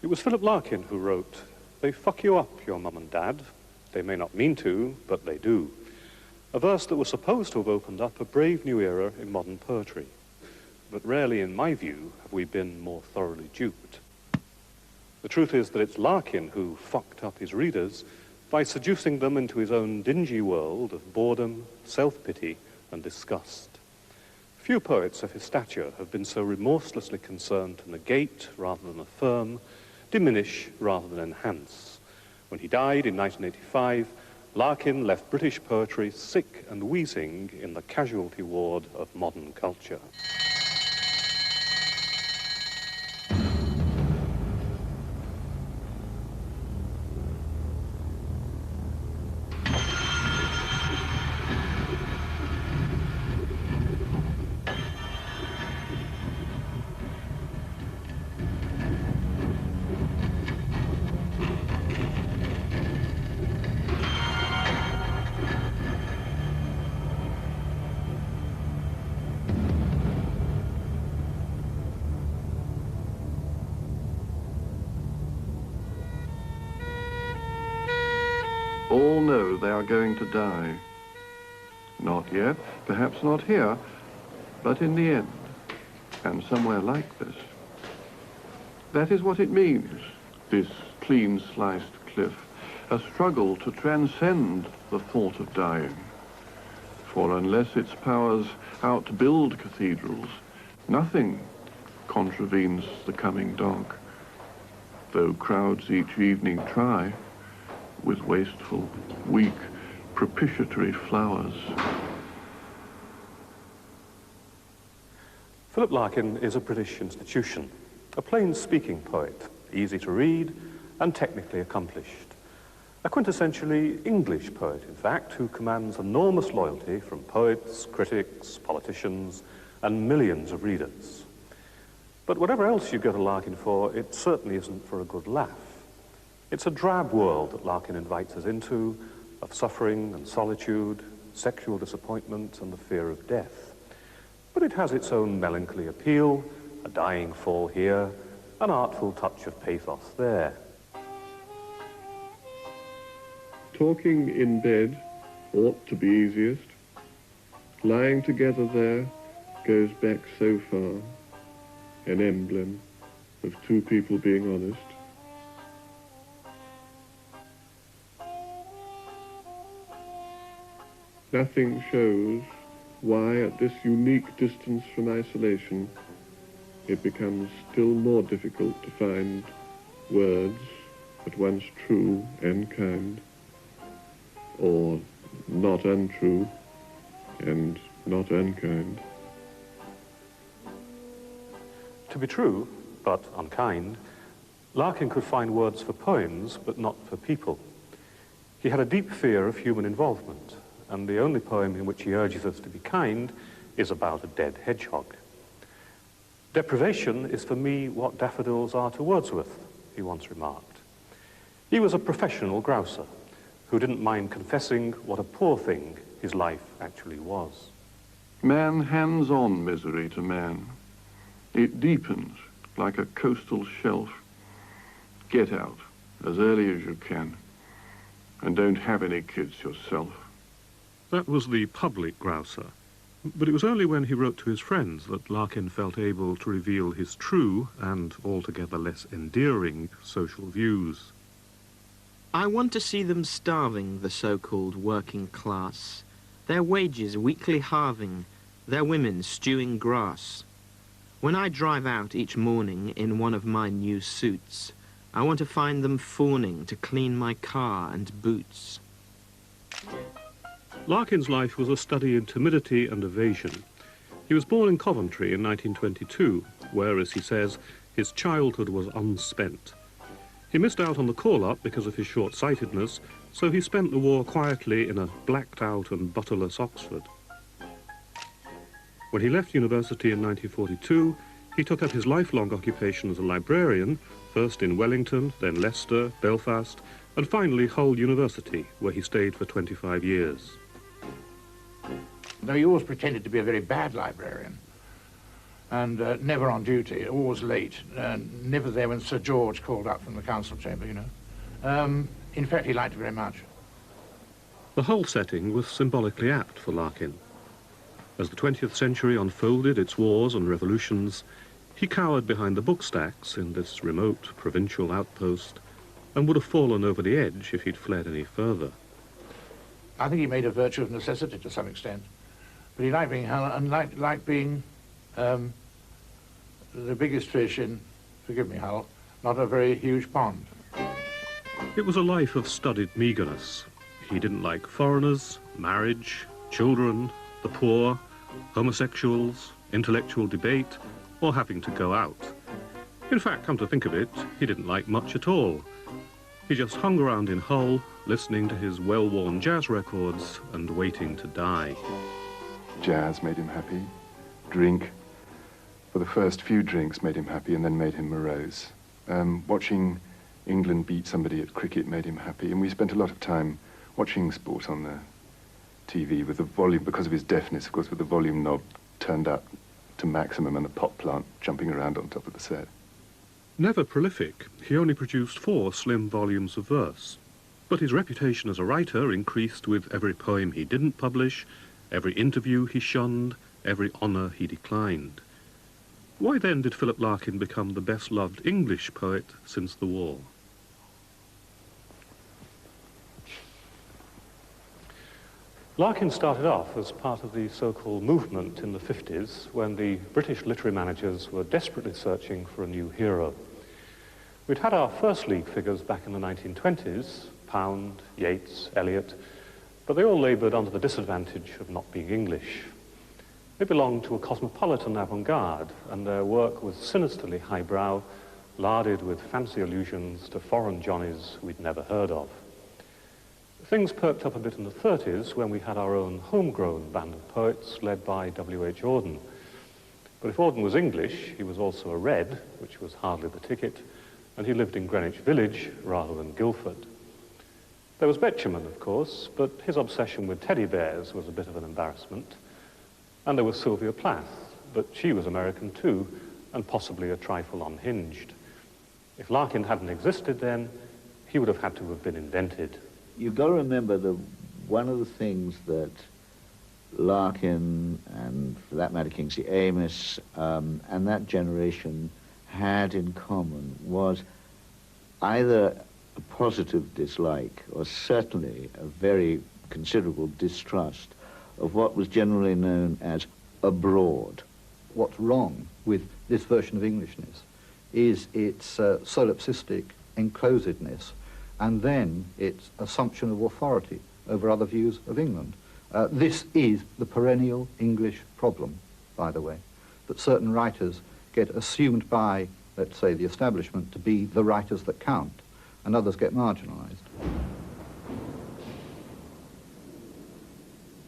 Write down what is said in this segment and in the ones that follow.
It was Philip Larkin who wrote, "They fuck you up, your mum and dad. They may not mean to, but they do." A verse that was supposed to have opened up a brave new era in modern poetry. But rarely, in my view, have we been more thoroughly duped. The truth is that it's Larkin who fucked up his readers by seducing them into his own dingy world of boredom, self-pity, and disgust. Few poets of his stature have been so remorselessly concerned to negate rather than affirm, diminish rather than enhance. When he died in 1985, Larkin left British poetry sick and wheezing in the casualty ward of modern culture. All know they are going to die. Not yet, perhaps not here, but in the end, and somewhere like this. That is what it means, this clean-sliced cliff, a struggle to transcend the thought of dying. For unless its powers outbuild cathedrals, nothing contravenes the coming dark, though crowds each evening try, with wasteful, weak, propitiatory flowers. Philip Larkin is a British institution, a plain-speaking poet, easy to read and technically accomplished. A quintessentially English poet, in fact, who commands enormous loyalty from poets, critics, politicians, and millions of readers. But whatever else you go to Larkin for, it certainly isn't for a good laugh. It's a drab world that Larkin invites us into, of suffering and solitude, sexual disappointment and the fear of death. But it has its own melancholy appeal, a dying fall here, an artful touch of pathos there. Talking in bed ought to be easiest. Lying together there goes back so far, an emblem of two people being honest. Nothing shows why, at this unique distance from isolation, it becomes still more difficult to find words at once true and kind, or not untrue and not unkind. To be true, but unkind, Larkin could find words for poems, but not for people. He had a deep fear of human involvement, and the only poem in which he urges us to be kind is about a dead hedgehog. Deprivation is for me what daffodils are to Wordsworth, he once remarked. He was a professional grouser who didn't mind confessing what a poor thing his life actually was. Man hands on misery to man. It deepens like a coastal shelf. Get out as early as you can, and don't have any kids yourself. That was the public grouser, but it was only when he wrote to his friends that Larkin felt able to reveal his true and altogether less endearing social views. I want to see them starving, the so-called working class, their wages weekly halving, their women stewing grass. When I drive out each morning in one of my new suits, I want to find them fawning to clean my car and boots. Larkin's life was a study in timidity and evasion. He was born in Coventry in 1922, where, as he says, his childhood was unspent. He missed out on the call-up because of his short-sightedness, so he spent the war quietly in a blacked-out and butterless Oxford. When he left university in 1942, he took up his lifelong occupation as a librarian, first in Wellington, then Leicester, Belfast, and finally Hull University, where he stayed for 25 years. Though he always pretended to be a very bad librarian. and never on duty, always late, never there when Sir George called up from the council chamber, you know. In fact, he liked it very much. The whole setting was symbolically apt for Larkin. As the 20th century unfolded its wars and revolutions, he cowered behind the book stacks in this remote provincial outpost and would have fallen over the edge if he'd fled any further. I think he made a virtue of necessity to some extent, but he liked being Hull and liked being the biggest fish in, forgive me, Hull, not a very huge pond. It was a life of studied meagreness. He didn't like foreigners, marriage, children, the poor, homosexuals, intellectual debate, or having to go out. In fact, come to think of it, he didn't like much at all. He just hung around in Hull, listening to his well-worn jazz records and waiting to die. Jazz made him happy. Drink, for the first few drinks, made him happy and then made him morose. Watching England beat somebody at cricket made him happy, and we spent a lot of time watching sport on the TV with the volume, because of his deafness, of course, with the volume knob turned up to maximum and the pot plant jumping around on top of the set. Never prolific, he only produced 4 slim volumes of verse. But his reputation as a writer increased with every poem he didn't publish, every interview he shunned, every honour he declined. Why then did Philip Larkin become the best-loved English poet since the war? Larkin started off as part of the so-called movement in the 50s when the British literary managers were desperately searching for a new hero. We'd had our first league figures back in the 1920s, Pound, Yeats, Eliot, but they all laboured under the disadvantage of not being English. They belonged to a cosmopolitan avant-garde, and their work was sinisterly highbrow, larded with fancy allusions to foreign Johnnies we'd never heard of. Things perked up a bit in the 30s when we had our own homegrown band of poets led by W.H. Auden. But if Auden was English, he was also a Red, which was hardly the ticket, and he lived in Greenwich Village rather than Guildford. There was Betjeman, of course, but his obsession with teddy bears was a bit of an embarrassment. And there was Sylvia Plath, but she was American too, and possibly a trifle unhinged. If Larkin hadn't existed then, he would have had to have been invented. You've got to remember that one of the things that Larkin, and for that matter Kingsley Amis, and that generation had in common was either a positive dislike or certainly a very considerable distrust of what was generally known as abroad. What's wrong with this version of Englishness is its solipsistic enclosedness, and then its assumption of authority over other views of England. This is the perennial English problem, by the way, that certain writers get assumed by, let's say, the establishment to be the writers that count, and others get marginalised.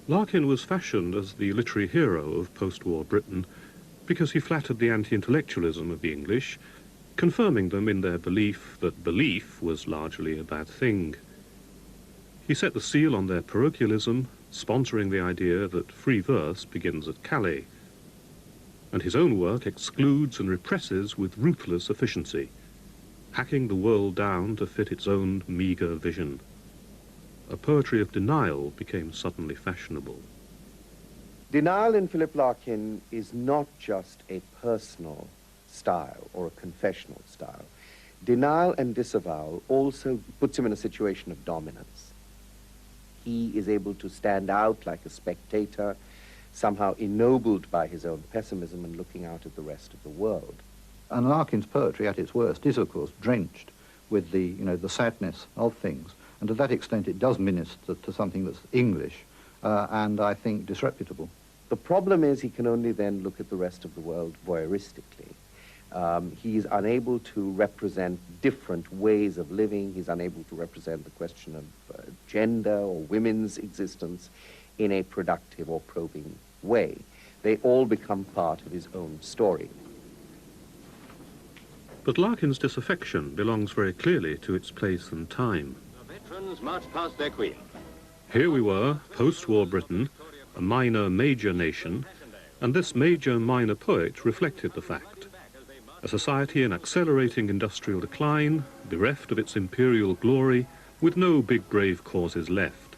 Larkin was fashioned as the literary hero of post-war Britain because he flattered the anti-intellectualism of the English, confirming them in their belief that belief was largely a bad thing. He set the seal on their parochialism, sponsoring the idea that free verse begins at Calais. And his own work excludes and represses with ruthless efficiency, hacking the world down to fit its own meagre vision. A poetry of denial became suddenly fashionable. Denial in Philip Larkin is not just a personal style or a confessional style. Denial and disavowal also puts him in a situation of dominance. He is able to stand out like a spectator, somehow ennobled by his own pessimism and looking out at the rest of the world. And Larkin's poetry at its worst is, of course, drenched with the, the sadness of things. And to that extent it does minister to something that's English and, I think, disreputable. The problem is he can only then look at the rest of the world voyeuristically. He is unable to represent different ways of living. He's unable to represent the question of gender or women's existence in a productive or probing way. They all become part of his own story. But Larkin's disaffection belongs very clearly to its place and time. The veterans march past their queen. Here we were, post-war Britain, a minor-major nation, and this major minor poet reflected the fact. A society in accelerating industrial decline, bereft of its imperial glory, with no big brave causes left.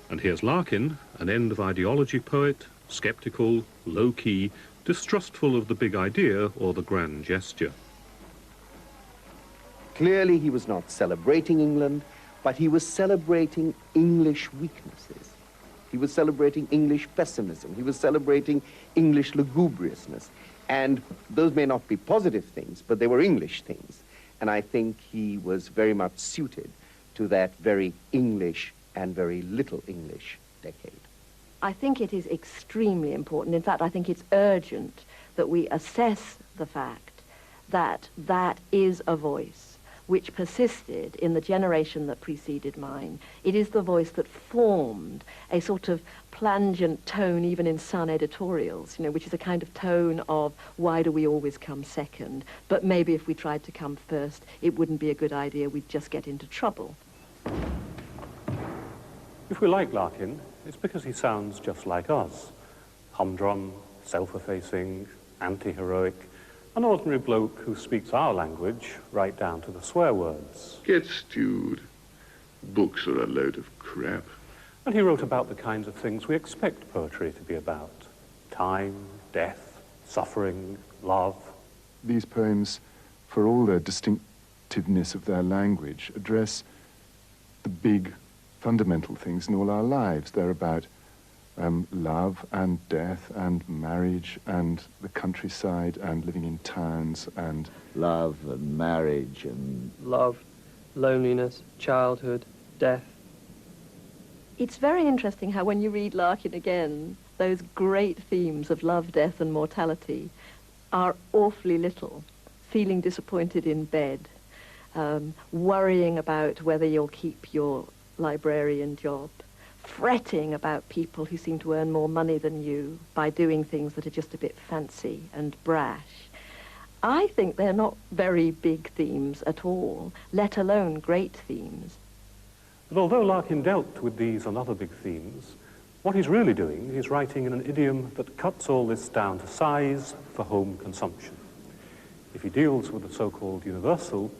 And here's Larkin, an end-of-ideology poet, sceptical, low-key, distrustful of the big idea or the grand gesture. Clearly he was not celebrating England, but he was celebrating English weaknesses. He was celebrating English pessimism. He was celebrating English lugubriousness. And those may not be positive things, but they were English things. And I think he was very much suited to that very English and very little English decade. I think it is extremely important. In fact, I think it's urgent that we assess the fact that that is a voice which persisted in the generation that preceded mine. It is the voice that formed a sort of plangent tone even in Sun editorials, you know, which is a kind of tone of why do we always come second? But maybe if we tried to come first, it wouldn't be a good idea. We'd just get into trouble. If we like Larkin, it's because he sounds just like us. Humdrum, self-effacing, anti-heroic, an ordinary bloke who speaks our language right down to the swear words. Get stewed. Books are a load of crap. And he wrote about the kinds of things we expect poetry to be about. Time, death, suffering, love. These poems, for all their distinctiveness of their language, address the big fundamental things in all our lives. They're about love and death and marriage and the countryside and living in towns and... Love and marriage and... Love, loneliness, childhood, death. It's very interesting how when you read Larkin again, those great themes of love, death and mortality are awfully little. Feeling disappointed in bed, worrying about whether you'll keep your librarian job, fretting about people who seem to earn more money than you by doing things that are just a bit fancy and brash. I think they're not very big themes at all, let alone great themes. But although Larkin dealt with these and other big themes, what he's really doing is writing in an idiom that cuts all this down to size for home consumption. If he deals with the so-called universal,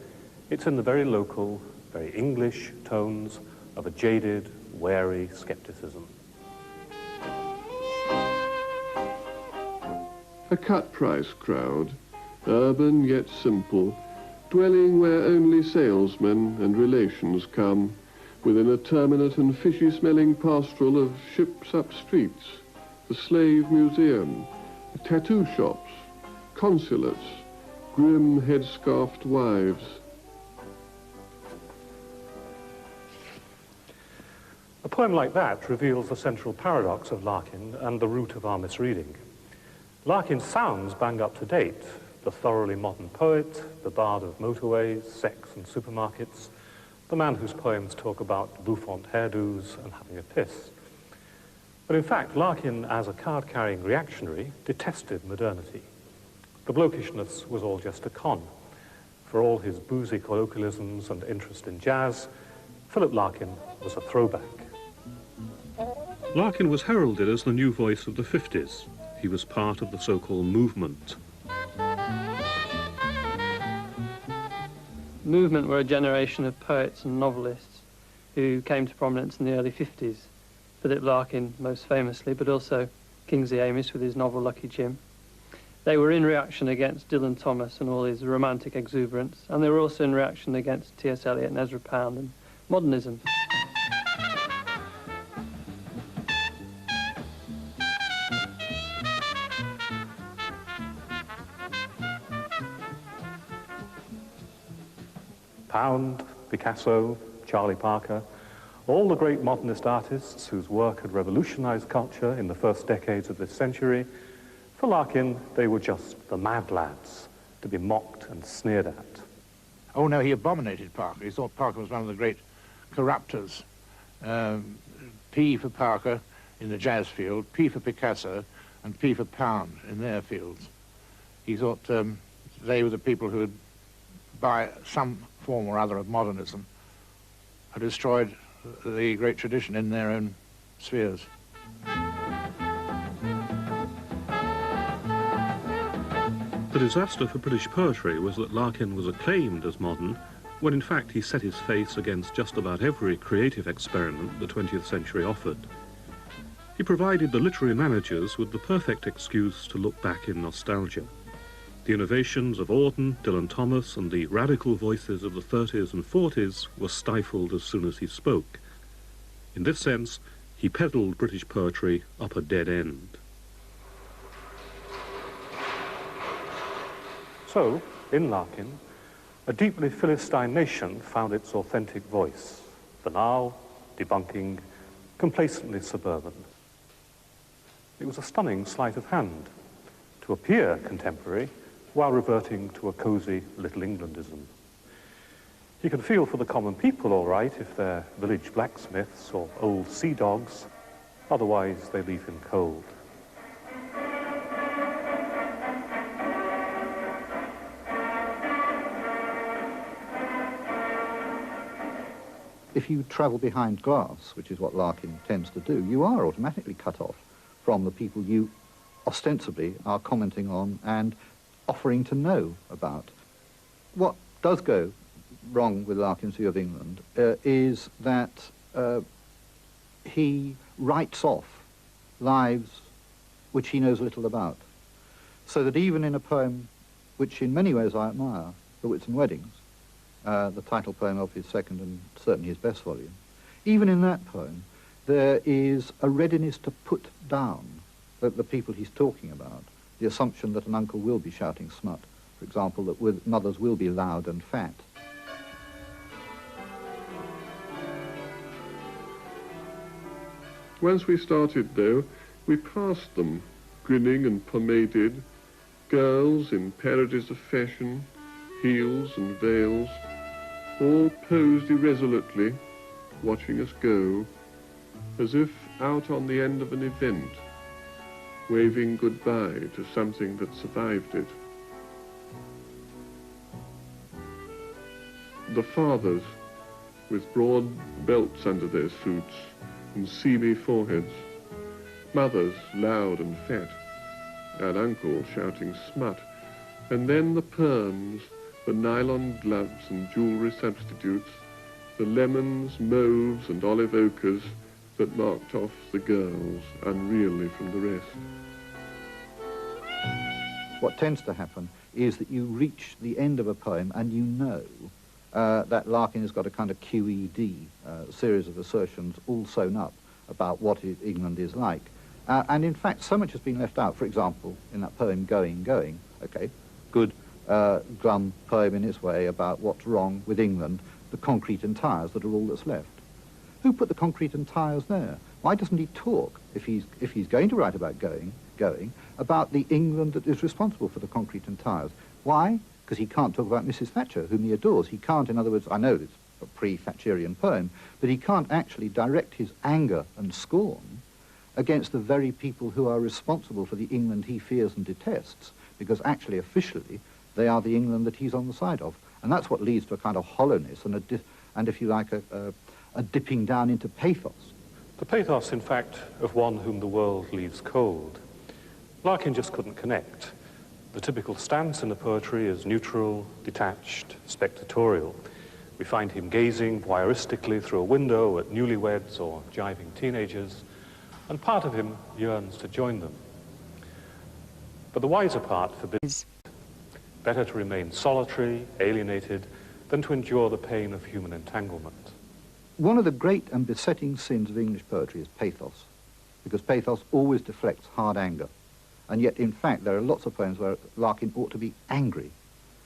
it's in the very local, very English tones of a jaded, wary skepticism. A cut-price crowd, urban yet simple, dwelling where only salesmen and relations come, within a terminate and fishy-smelling pastoral of ships up streets, the slave museum, tattoo shops, consulates, grim headscarfed wives. A poem like that reveals the central paradox of Larkin and the root of our misreading. Larkin sounds bang up to date, the thoroughly modern poet, the bard of motorways, sex and supermarkets, the man whose poems talk about bouffant hairdos and having a piss. But in fact, Larkin, as a card-carrying reactionary, detested modernity. The blokishness was all just a con. For all his boozy colloquialisms and interest in jazz, Philip Larkin was a throwback. Larkin was heralded as the new voice of the 50s. He was part of the so-called movement. Movement were a generation of poets and novelists who came to prominence in the early 50s. Philip Larkin, most famously, but also Kingsley Amis with his novel Lucky Jim. They were in reaction against Dylan Thomas and all his romantic exuberance, and they were also in reaction against T.S. Eliot and Ezra Pound and modernism. Pound, Picasso, Charlie Parker, all the great modernist artists whose work had revolutionized culture in the first decades of this century, for Larkin, they were just the mad lads to be mocked and sneered at. Oh no, he abominated Parker. He thought Parker was one of the great corruptors. P for Parker in the jazz field, P for Picasso, and P for Pound in their fields. He thought they were the people who had, by some form or other of modernism, had destroyed the great tradition in their own spheres. The disaster for British poetry was that Larkin was acclaimed as modern, when in fact he set his face against just about every creative experiment the 20th century offered. He provided the literary managers with the perfect excuse to look back in nostalgia. The innovations of Auden, Dylan Thomas, and the radical voices of the 30s and 40s were stifled as soon as he spoke. In this sense, he peddled British poetry up a dead end. So, in Larkin, a deeply Philistine nation found its authentic voice, banal, debunking, complacently suburban. It was a stunning sleight of hand to appear contemporary while reverting to a cosy Little Englandism. You can feel for the common people, all right, if they're village blacksmiths or old sea dogs. Otherwise, they leave him cold. If you travel behind glass, which is what Larkin tends to do, you are automatically cut off from the people you ostensibly are commenting on and offering to know about. What does go wrong with Larkin's view of England is that he writes off lives which he knows little about. So that even in a poem which in many ways I admire, The Whitsun Weddings, the title poem of his second and certainly his best volume, even in that poem there is a readiness to put down the people he's talking about, the assumption that an uncle will be shouting smut, for example, that mothers will be loud and fat. Once we started, though, we passed them, grinning and pomaded, girls in parodies of fashion, heels and veils, all posed irresolutely, watching us go, as if out on the end of an event, waving goodbye to something that survived it. The fathers, with broad belts under their suits and seamy foreheads, mothers loud and fat, and uncle shouting smut, and then the perms, the nylon gloves and jewellery substitutes, the lemons, mauves and olive ochres that marked off the girls unreally from the rest. What tends to happen is that you reach the end of a poem and you know that Larkin has got a kind of QED, series of assertions all sewn up about what England is like. And in fact, so much has been left out. For example, in that poem, Going, Going, okay, good glum poem in its way about what's wrong with England, the concrete and tyres that are all that's left. Who put the concrete and tyres there? Why doesn't he talk, if he's going to write about going, about the England that is responsible for the concrete and tyres? Why? Because he can't talk about Mrs. Thatcher, whom he adores. He can't, in other words, I know it's a pre-Thatcherian poem, but he can't actually direct his anger and scorn against the very people who are responsible for the England he fears and detests, because actually, officially, they are the England that he's on the side of. And that's what leads to a kind of hollowness and if you like, a dipping down into pathos. The pathos, in fact, of one whom the world leaves cold. Larkin just couldn't connect. The typical stance in the poetry is neutral, detached, spectatorial. We find him gazing voyeuristically through a window at newlyweds or jiving teenagers, and part of him yearns to join them. But the wiser part forbids. Better to remain solitary, alienated, than to endure the pain of human entanglement. One of the great and besetting sins of English poetry is pathos, because pathos always deflects hard anger. And yet, in fact, there are lots of poems where Larkin ought to be angry.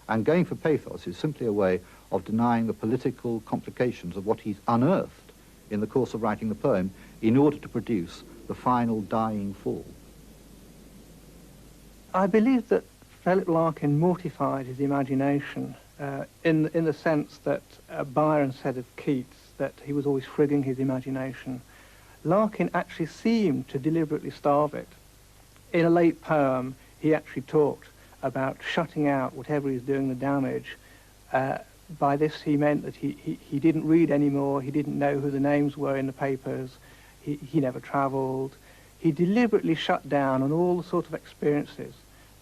And going for pathos is simply a way of denying the political complications of what he's unearthed in the course of writing the poem in order to produce the final dying fall. I believe that Philip Larkin mortified his imagination in the sense that Byron said of Keats that he was always frigging his imagination. Larkin actually seemed to deliberately starve it. In a late poem, he actually talked about shutting out whatever he's doing the damage. By this, he meant that he didn't read anymore, he didn't know who the names were in the papers, he never travelled. He deliberately shut down on all the sort of experiences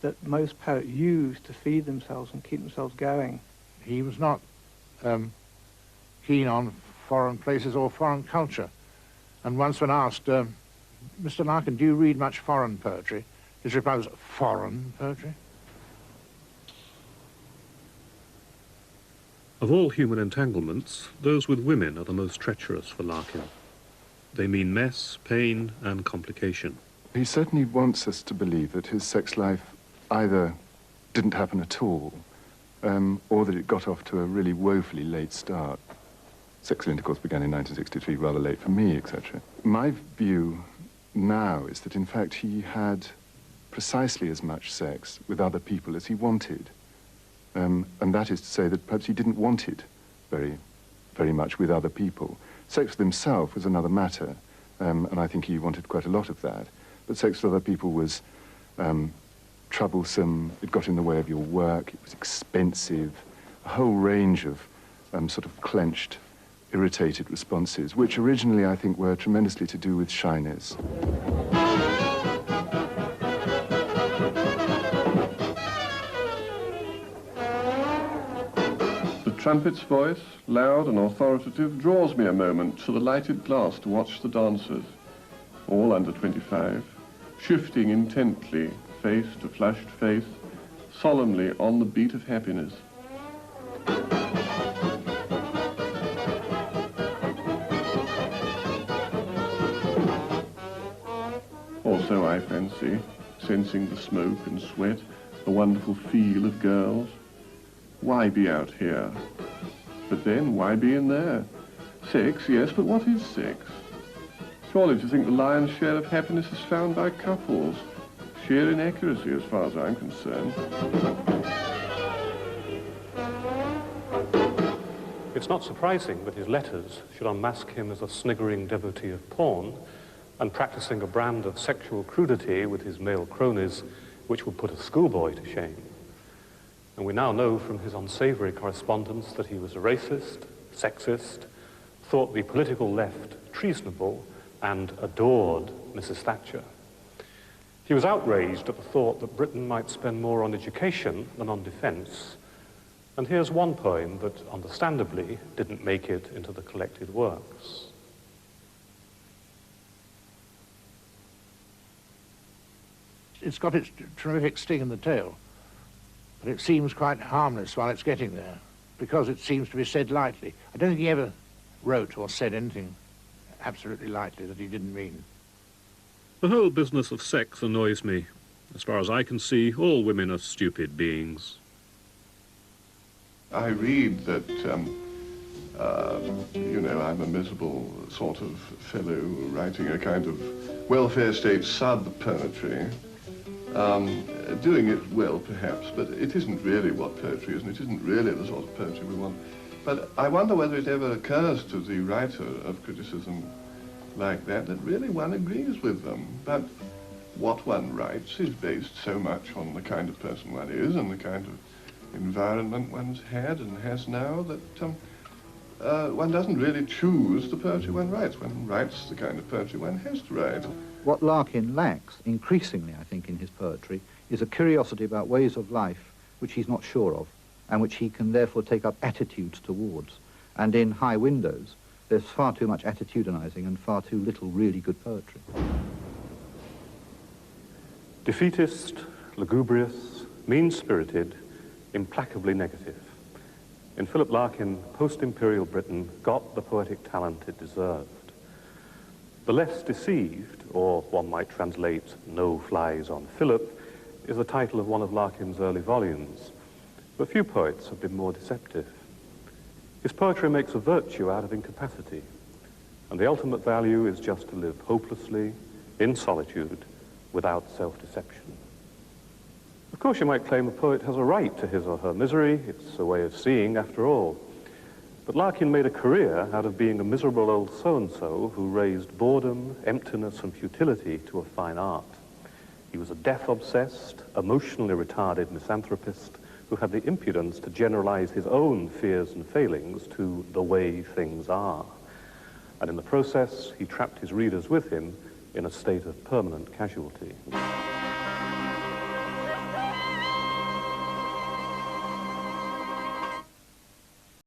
that most poets use to feed themselves and keep themselves going. He was not keen on foreign places or foreign culture. And once when asked, Mr. Larkin, do you read much foreign poetry? His reply was, foreign poetry? Of all human entanglements, those with women are the most treacherous for Larkin. They mean mess, pain, and complication. He certainly wants us to believe that his sex life either didn't happen at all, or that it got off to a really woefully late start. Sexual intercourse began in 1963, rather late for me, etc. My view now is that, in fact, he had precisely as much sex with other people as he wanted. And that is to say that perhaps he didn't want it very much with other people. Sex with himself was another matter, and I think he wanted quite a lot of that. But sex with other people was troublesome, it got in the way of your work, it was expensive, a whole range of sort of clenched, irritated responses, which originally I think were tremendously to do with shyness. The trumpet's voice, loud and authoritative, draws me a moment to the lighted glass to watch the dancers, all under 25, shifting intently, face to flushed face, solemnly on the beat of happiness. Also, I fancy, sensing the smoke and sweat, the wonderful feel of girls. Why be out here? But then, why be in there? Sex, yes, but what is sex? Surely to think the lion's share of happiness is found by couples. Sheer inaccuracy as far as I'm concerned. It's not surprising that his letters should unmask him as a sniggering devotee of porn and practicing a brand of sexual crudity with his male cronies which would put a schoolboy to shame. And we now know from his unsavory correspondence that he was a racist, sexist, thought the political left treasonable, and adored Mrs. Thatcher. He was outraged at the thought that Britain might spend more on education than on defense. And here's one poem that, understandably, didn't make it into the collected works. It's got its terrific sting in the tail, but it seems quite harmless while it's getting there, because it seems to be said lightly. I don't think he ever wrote or said anything absolutely lightly that he didn't mean. The whole business of sex annoys me. As far as I can see, all women are stupid beings. I read that, you know, I'm a miserable sort of fellow writing a kind of welfare state sub-poetry. Doing it well, perhaps, but it isn't really what poetry is, and it isn't really the sort of poetry we want. But I wonder whether it ever occurs to the writer of criticism like that really one agrees with them. But what one writes is based so much on the kind of person one is and the kind of environment one's had and has now that one doesn't really choose the poetry one writes. One writes the kind of poetry one has to write. What Larkin lacks, increasingly, I think, in his poetry, is a curiosity about ways of life which he's not sure of, and which he can therefore take up attitudes towards. And in High Windows, there's far too much attitudinizing and far too little really good poetry. Defeatist, lugubrious, mean-spirited, implacably negative. In Philip Larkin, post-imperial Britain got the poetic talent it deserved. The Less Deceived, or one might translate No Flies on Philip, is the title of one of Larkin's early volumes. But few poets have been more deceptive. His poetry makes a virtue out of incapacity, and the ultimate value is just to live hopelessly, in solitude, without self-deception. Of course, you might claim a poet has a right to his or her misery. It's a way of seeing, after all. But Larkin made a career out of being a miserable old so-and-so who raised boredom, emptiness, and futility to a fine art. He was a death-obsessed, emotionally retarded misanthropist who had the impudence to generalize his own fears and failings to the way things are. And in the process, he trapped his readers with him in a state of permanent casualty.